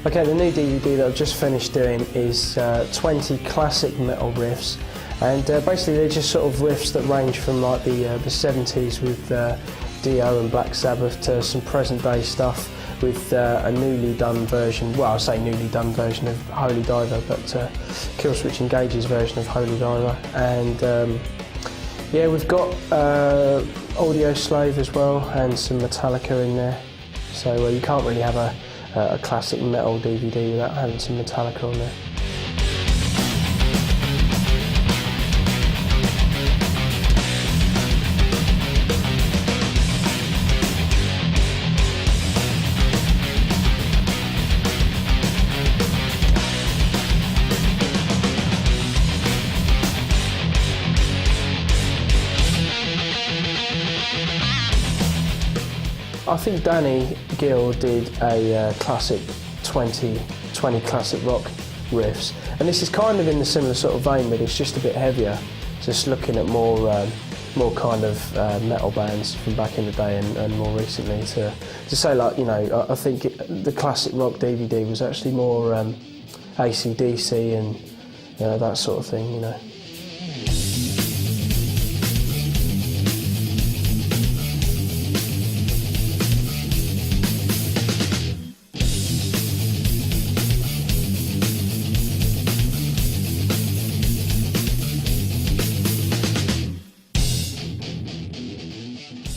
Okay, the new DVD that I've just finished doing is 20 classic metal riffs, and basically they're just sort of riffs that range from like the 70s with Dio and Black Sabbath to some present day stuff with a newly done version, well I say newly done version of Holy Diver, but Killswitch Engage's version of Holy Diver, and yeah, we've got Audio Slave as well and some Metallica in there, so you can't really have a classic metal DVD without having some Metallica on there. I think Danny Gill did a classic 20 classic rock riffs, and this is kind of in the similar sort of vein, but it's just a bit heavier, just looking at more kind of metal bands from back in the day and more recently to say, like, you know, I think the classic rock DVD was actually more AC/DC and, you know, that sort of thing, you know.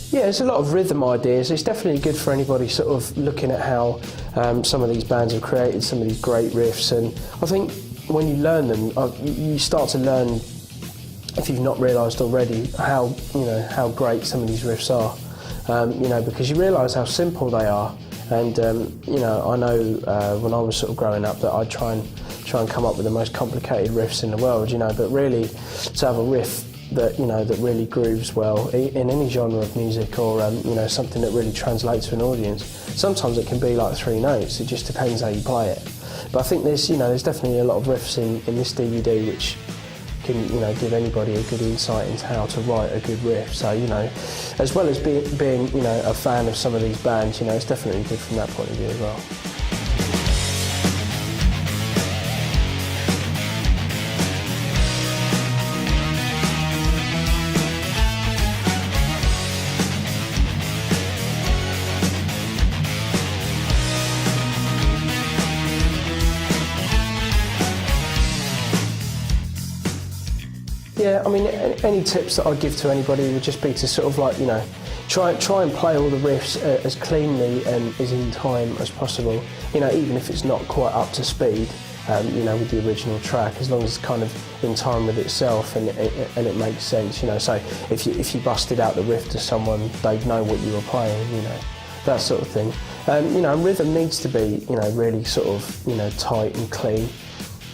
Yeah, there's a lot of rhythm ideas. It's definitely good for anybody sort of looking at how some of these bands have created some of these great riffs, and I think when you learn them, you start to learn, if you've not realised already, how, you know, how great some of these riffs are. You know, because you realise how simple they are, and you know, I know when I was sort of growing up that I'd try and come up with the most complicated riffs in the world, you know, but really to have a riff that, you know, that really grooves well in any genre of music, or you know, something that really translates to an audience. Sometimes it can be like 3 notes. It just depends how you play it. But I think there's, you know, there's definitely a lot of riffs in this DVD which can, you know, give anybody a good insight into how to write a good riff. So, you know, as well as being you know, a fan of some of these bands, you know, it's definitely good from that point of view as well. Yeah, I mean, any tips that I'd give to anybody would just be to sort of, like, you know, try and play all the riffs as cleanly and as in time as possible. You know, even if it's not quite up to speed, you know, with the original track, as long as it's kind of in time with itself and it makes sense. You know, so if you busted out the riff to someone, they'd know what you were playing. You know, that sort of thing. You know, rhythm needs to be, you know, really sort of, you know, tight and clean.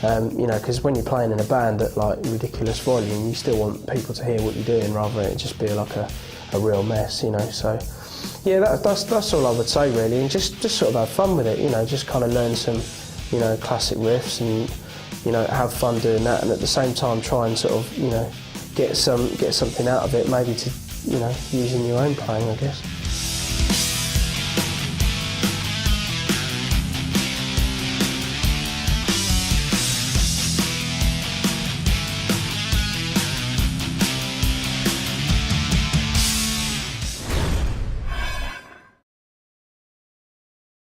You know, because when you're playing in a band at like ridiculous volume, you still want people to hear what you're doing rather than it just be like a real mess, you know. So yeah, that's all I would say really, and just sort of have fun with it, you know, just kind of learn some, you know, classic riffs and, you know, have fun doing that, and at the same time try and sort of, you know, get something out of it, maybe to, you know, use in your own playing, I guess.